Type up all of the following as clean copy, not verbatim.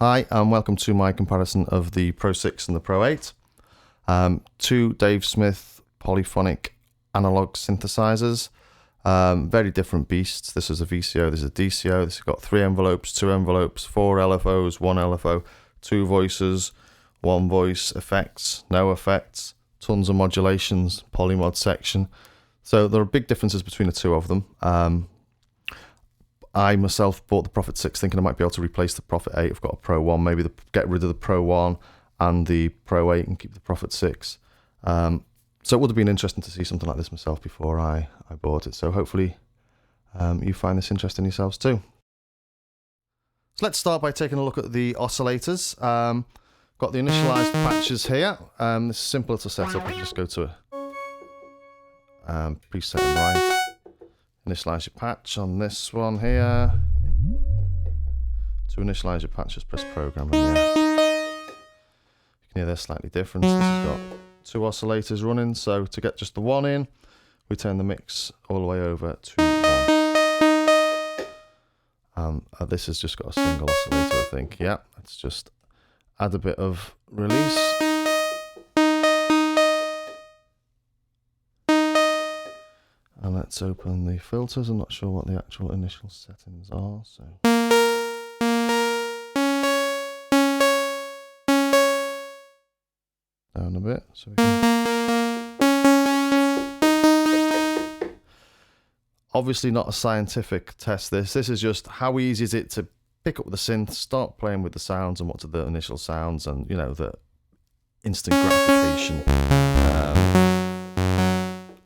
Hi and welcome to my comparison of the Pro 6 and the Pro 8. Two Dave Smith polyphonic analog synthesizers. Very different beasts. This is a VCO, this is a DCO. This has got 3 envelopes, 2 envelopes, 4 LFOs, 1 LFO, 2 voices, 1 voice, effects, no effects, tons of modulations, polymod section. So there are big differences between the two of them. I myself bought the Prophet 6 thinking I might be able to replace the Prophet 8. I've got a Pro 1, maybe get rid of the Pro 1 and the Pro 8 and keep the Prophet 6. So it would have been interesting to see something like this myself before I bought it. So hopefully you find this interesting yourselves too. So let's start by taking a look at the oscillators. Got the initialized patches here. This is simpler to set up. You just go to a preset and right. Initialize your patch on this one here. To initialize your patch, just press program and yeah. You can hear they're slightly different. This has got 2 oscillators running, so to get just the one in, we turn the mix all the way over to 1. This has just got a single oscillator, I think. Yeah, let's just add a bit of release. And let's open the filters. I'm not sure what the actual initial settings are, so. Down a bit, so we can. Obviously not a scientific test this. This is just how easy is it to pick up the synth, start playing with the sounds and what are the initial sounds and, you know, the instant gratification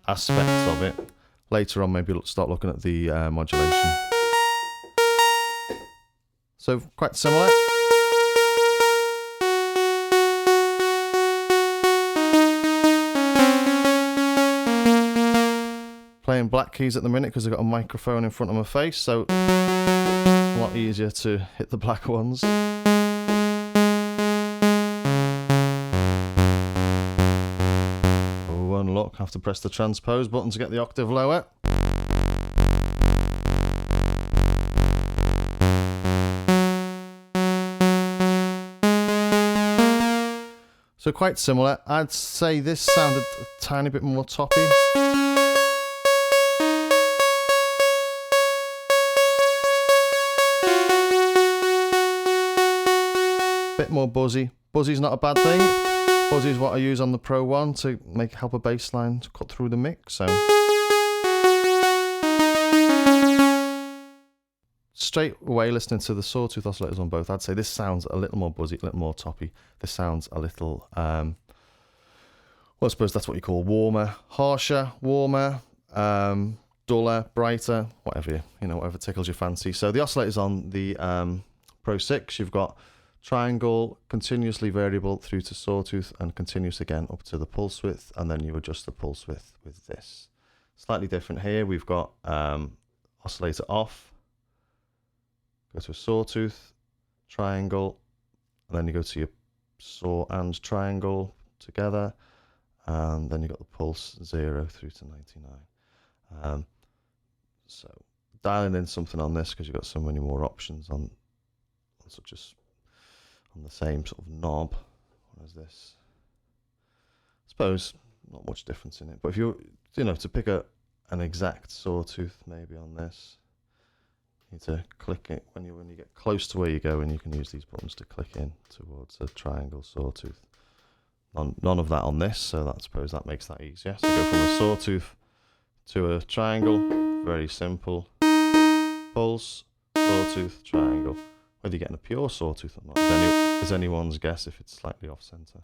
aspects of it. Later on, maybe start looking at the modulation. So quite similar. Playing black keys at the minute because I've got a microphone in front of my face, so a lot easier to hit the black ones. Look, have to press the transpose button to get the octave lower. So quite similar. I'd say this sounded a tiny bit more toppy. Bit more buzzy. Buzzy's not a bad thing. Buzzy is what I use on the Pro 1 to help a bass line to cut through the mix. So straight away listening to the sawtooth oscillators on both, I'd say this sounds a little more buzzy, a little more toppy. This sounds a little, well, I suppose that's what you call warmer, harsher, warmer, duller, brighter, whatever whatever tickles your fancy. So the oscillators on the Pro 6, you've got triangle, continuously variable through to sawtooth, and continuous again up to the pulse width, and then you adjust the pulse width with this. Slightly different here, we've got oscillator off, go to a sawtooth, triangle, and then you go to your saw and triangle together, and then you've got the pulse 0 through to 99. So dialing in something on this because you've got so many more options on such as on the same sort of knob as this. I suppose not much difference in it, but if you to pick an exact sawtooth maybe on this, you need to click it when you get close to where you go, and you can use these buttons to click in towards a triangle sawtooth. None of that on this, so I suppose that makes that easier. So go from a sawtooth to a triangle, very simple. Pulse, sawtooth, triangle. Whether you're getting a pure sawtooth or not is anyone's guess if it's slightly off center.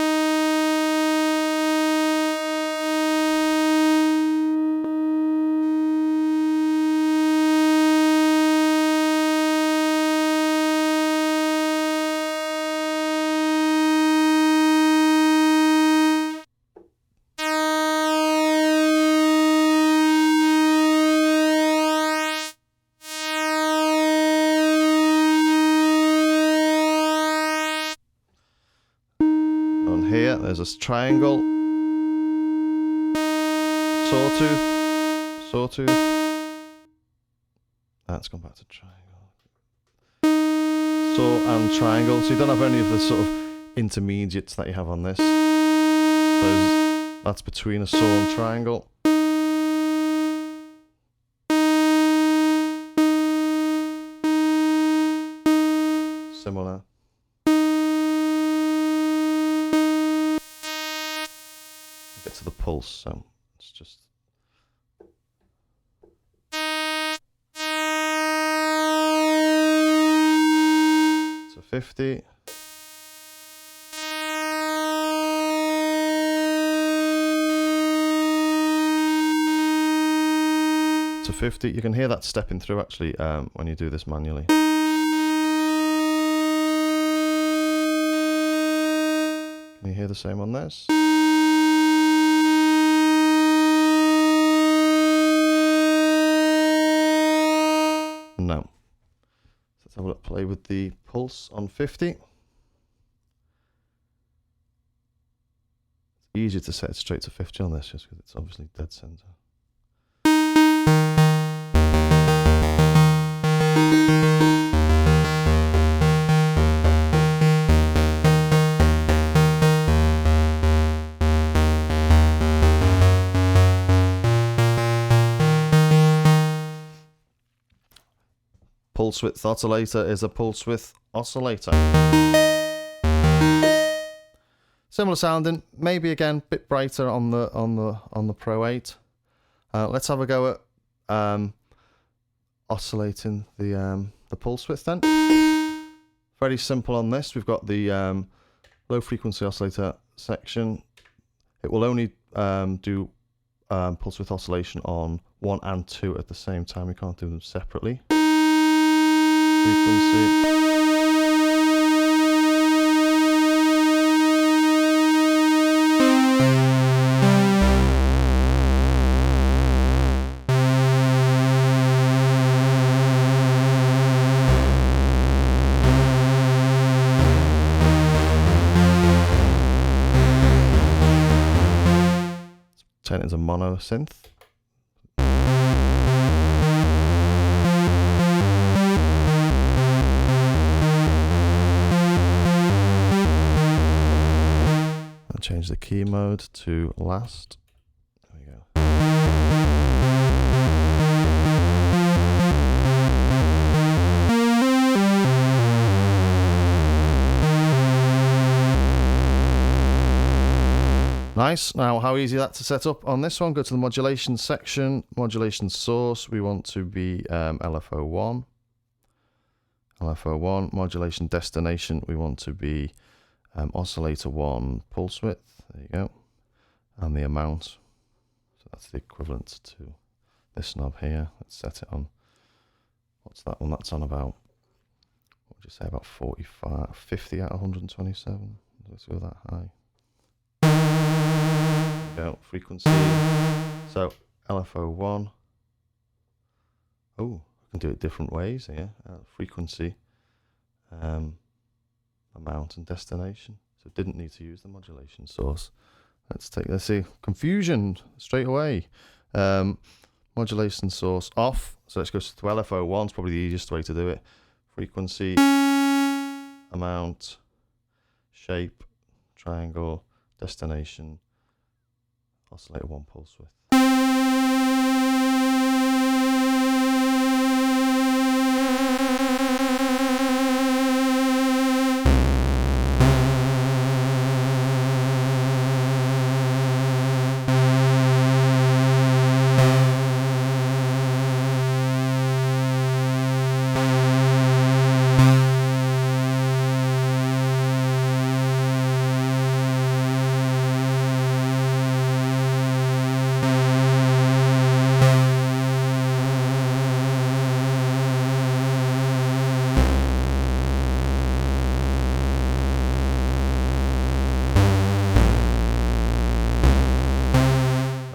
Here, there's a triangle, sawtooth, that's gone back to triangle, saw and triangle. So you don't have any of the sort of intermediates that you have on this. So that's between a saw and triangle. Similar. Get to the pulse, so it's just. So 50. To 50. You can hear that stepping through actually when you do this manually. Can you hear the same on this? No. Let's have a look, play with the pulse on 50. It's easier to set it straight to 50 on this just because it's obviously dead center. Pulse width oscillator is a pulse width oscillator. Similar sounding, maybe again a bit brighter on the Pro 8. Let's have a go at oscillating the pulse width then. Very simple on this. We've got the low frequency oscillator section. It will only do pulse width oscillation on 1 and 2 at the same time. We can't do them separately. Frequency. Turn it into mono synth. Change the key mode to last. There we go. Nice. Now, how easy that to set up on this one? Go to the modulation section, modulation source. We want to be LFO1. LFO1, modulation destination. We want to be oscillator 1 pulse width, there you go, and the amount, so that's the equivalent to this knob here. Let's set it on, what's that one? That's on about, what would you say, about 45, 50 out of 127. Let's go that high. There you go, frequency. So LFO1. Oh, I can do it different ways here. Frequency. Amount and destination, so didn't need to use the modulation source. Let's see, confusion straight away. Modulation source off, so let's go to LFO1. It's probably the easiest way to do it. Frequency, amount, shape, triangle, destination, oscillator 1 pulse width.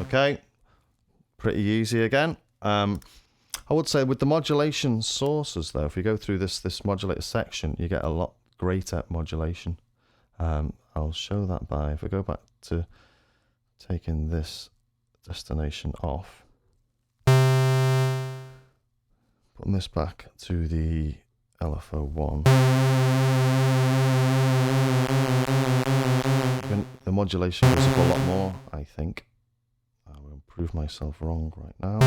Okay, pretty easy again. I would say with the modulation sources though, if you go through this modulator section, you get a lot greater modulation. I'll show that by, if I go back to taking this destination off, putting this back to the LFO 1. The modulation goes up a lot more, I think. I will prove myself wrong right now.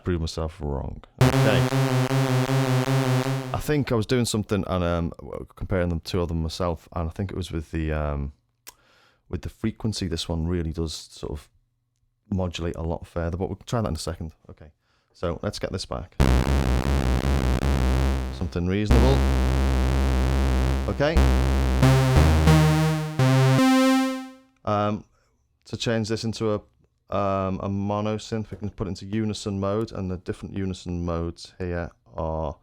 Prove myself wrong. Okay. I think I was doing something and comparing them to them myself, and I think it was with the frequency. This one really does sort of modulate a lot further, but we'll try that in a second. Okay, so let's get this back. Something reasonable. Okay. To change this into a mono synth, we can put it into unison mode, and the different unison modes here are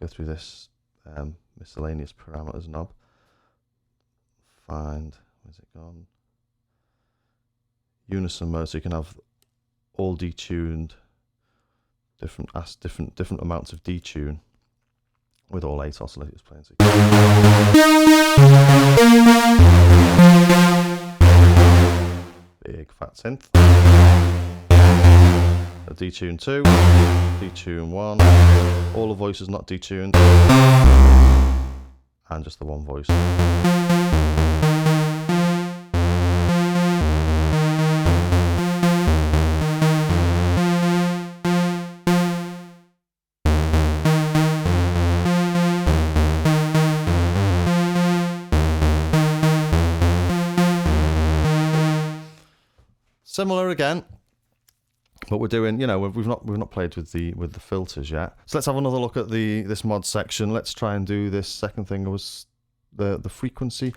go through this miscellaneous parameters knob. Find, where's it gone? Unison mode, so you can have all detuned, different amounts of detune with all 8 oscillators playing together. Big fat synth. A detune 2, detune 1, all the voices not detuned, and just the one voice. Similar again, but we're doing, you know, we've not played with the filters yet. So let's have another look at this mod section. Let's try and do this second thing, was the frequency.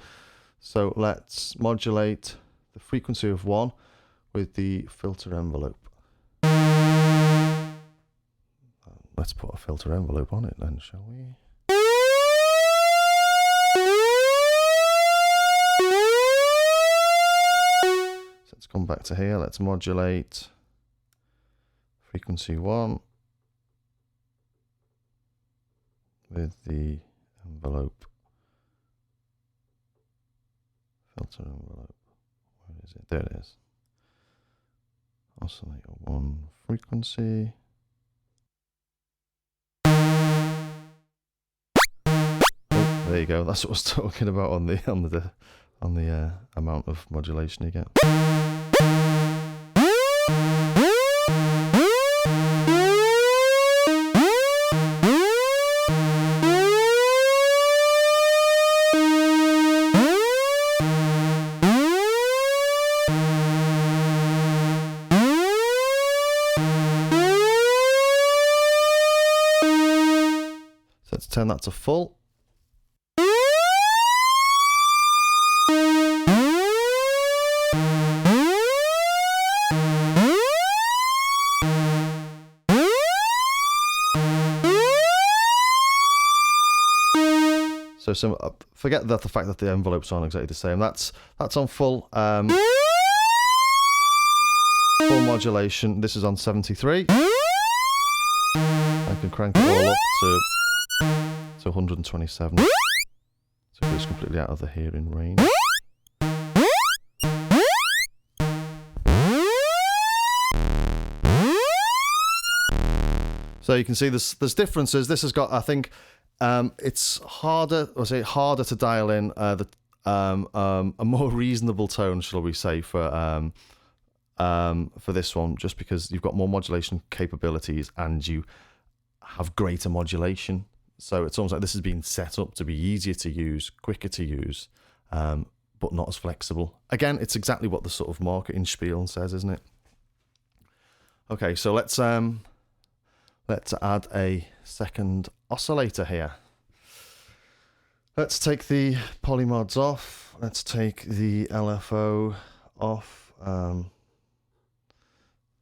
So let's modulate the frequency of 1 with the filter envelope. Let's put a filter envelope on it then, shall we? Let's come back to here, let's modulate frequency 1 with the envelope, filter envelope. Where is it? There it is. Oscillator 1 frequency. Oh, there you go. That's what I was talking about on the amount of modulation you get. Let's turn that to full. So forget that the fact that the envelopes aren't exactly the same. That's on full full modulation. This is on 73. I can crank it all up to 127. So it's completely out of the hearing range. So you can see there's differences. This has got, I think, it's harder to dial in a more reasonable tone, shall we say, for this one, just because you've got more modulation capabilities and you have greater modulation. So it's almost like this has been set up to be easier to use, quicker to use, but not as flexible. Again, it's exactly what the sort of marketing spiel says, isn't it? Okay, so let's add a second oscillator here. Let's take the polymods off. Let's take the LFO off.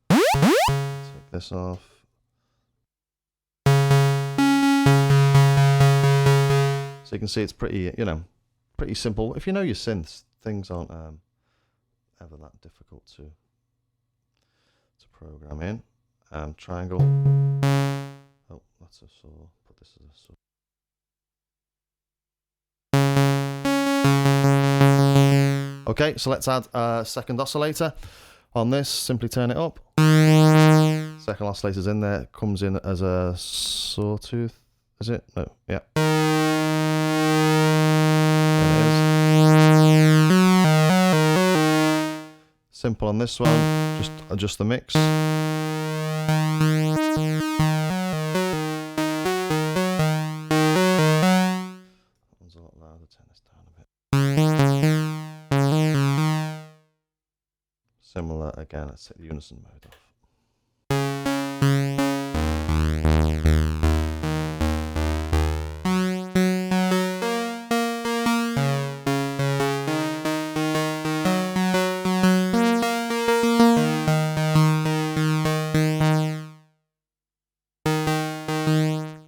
Take this off. So you can see it's pretty, pretty simple. If you know your synths, things aren't ever that difficult to program in. Triangle. Oh, that's a saw. Put this as a saw. Okay, so let's add a second oscillator. On this, simply turn it up. Second oscillator's in there, comes in as a sawtooth, is it? No, yeah. There it is. Simple on this one, just adjust the mix. One's a lot louder, turn this down a bit. Similar again, let's take the Unison mode off.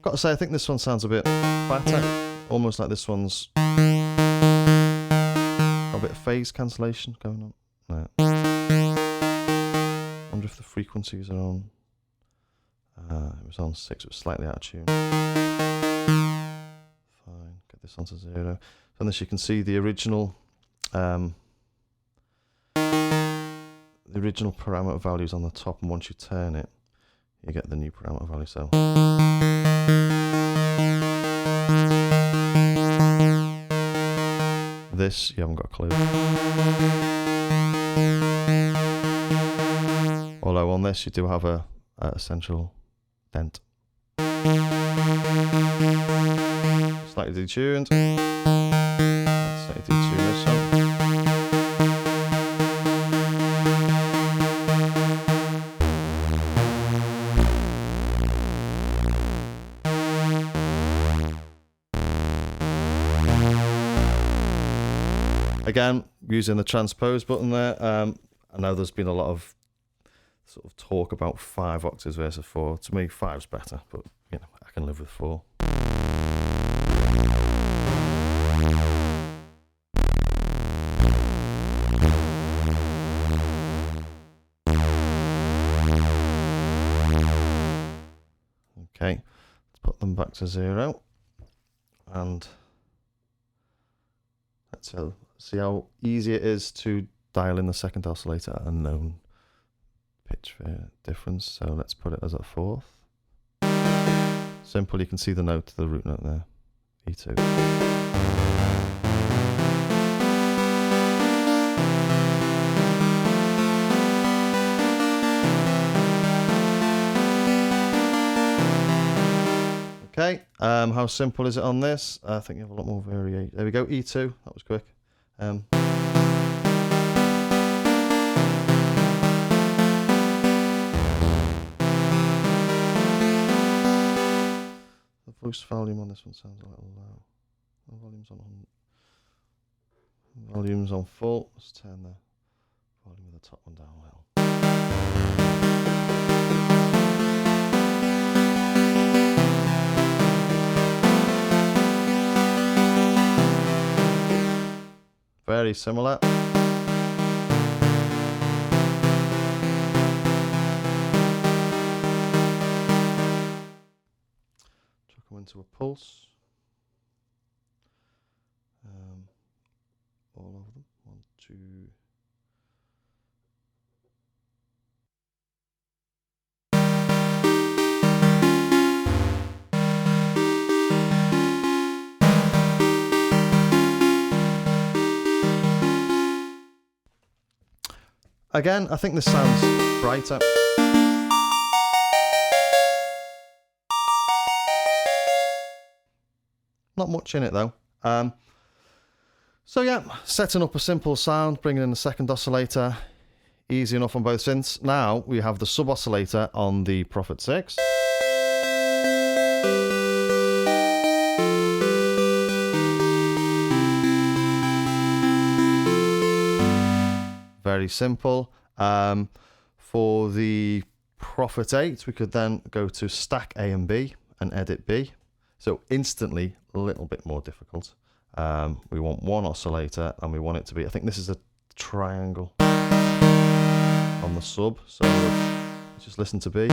Got to say, I think this one sounds a bit fatter, almost like this one's got a bit of phase cancellation going on. No. I wonder if the frequencies are on. It was on 6, it was slightly out of tune. Fine, get this onto 0. So on this you can see the original parameter values on the top, and once you turn it, you get the new parameter value. So this, you haven't got a clue. Although on this you do have a essential dent. Slightly detuned. Let's slightly detune this one. Again, using the transpose button there. I know there's been a lot of sort of talk about 5 octaves versus 4. To me, 5's better, but you know, I can live with 4. Okay, let's put them back to 0, and let's see how easy it is to dial in the second oscillator at a known pitch difference. So let's put it as a 4th. Simple, you can see the note, the root note there, E2. Okay, how simple is it on this? I think you have a lot more variation. There we go, E2, that was quick. The voice volume on this one sounds a little low. The volume's on full. Let's turn the volume of the top one down a little. Very similar. Chuck them into a pulse. All of them. 1, 2. Again, I think this sounds brighter. Not much in it though. So yeah, setting up a simple sound, bringing in a second oscillator, easy enough on both synths. Now we have the sub oscillator on the Prophet 6. Very simple. For the Prophet 8, we could then go to stack A and B and edit B. So instantly a little bit more difficult. We want one oscillator and we want it to be, I think this is a triangle on the sub. So let's just listen to B.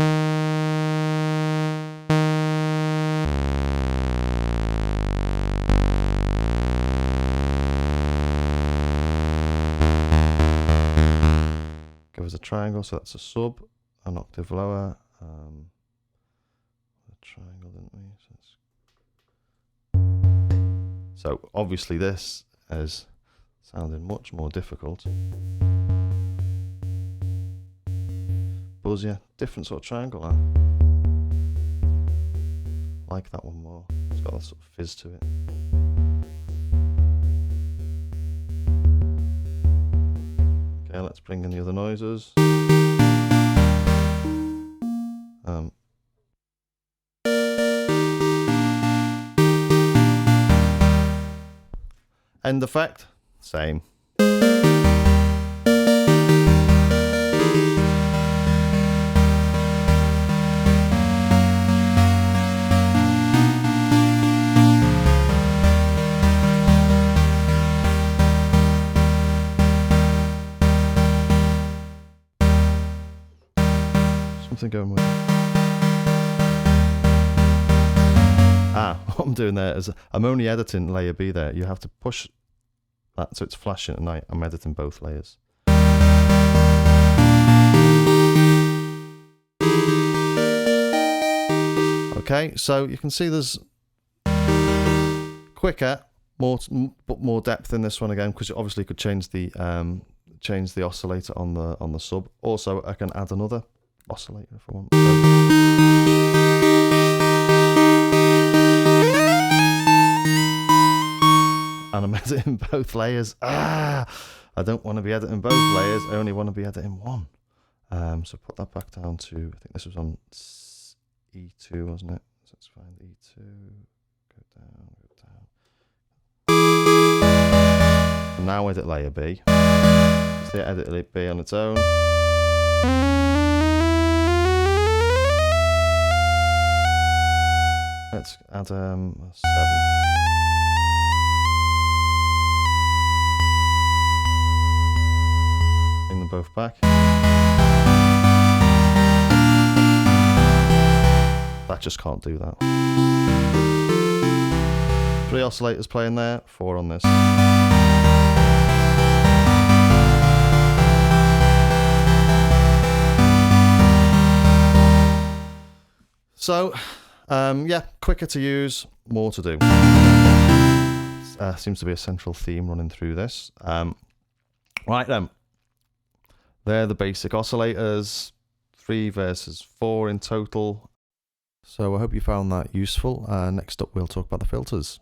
Give us a triangle, so that's a sub, an octave lower. A triangle, didn't we? So obviously this is sounding much more difficult. Buzzier, different sort of triangle now. Like that one more. It's got a sort of fizz to it. Okay, let's bring in the other noises. End effect, same. Something going with. What I'm doing there is I'm only editing layer B there. You have to push that so it's flashing, and I'm editing both layers. Okay, so you can see there's quicker, but more depth in this one again, because you obviously could change the oscillator on the sub. Also, I can add another oscillator if I want. And I'm editing both layers. I don't want to be editing both layers. I only want to be editing one. So put that back down to, I think this was on E2, wasn't it? So let's find E2. Go down, go down. And now edit layer B. Stay edit layer B on its own. Let's add a 7th. Bring them both back. That just can't do that. 3 oscillators playing there, 4 on this. So, yeah, quicker to use, more to do. Seems to be a central theme running through this. Right then, they're the basic oscillators, 3 versus 4 in total. So I hope you found that useful. Next up, we'll talk about the filters.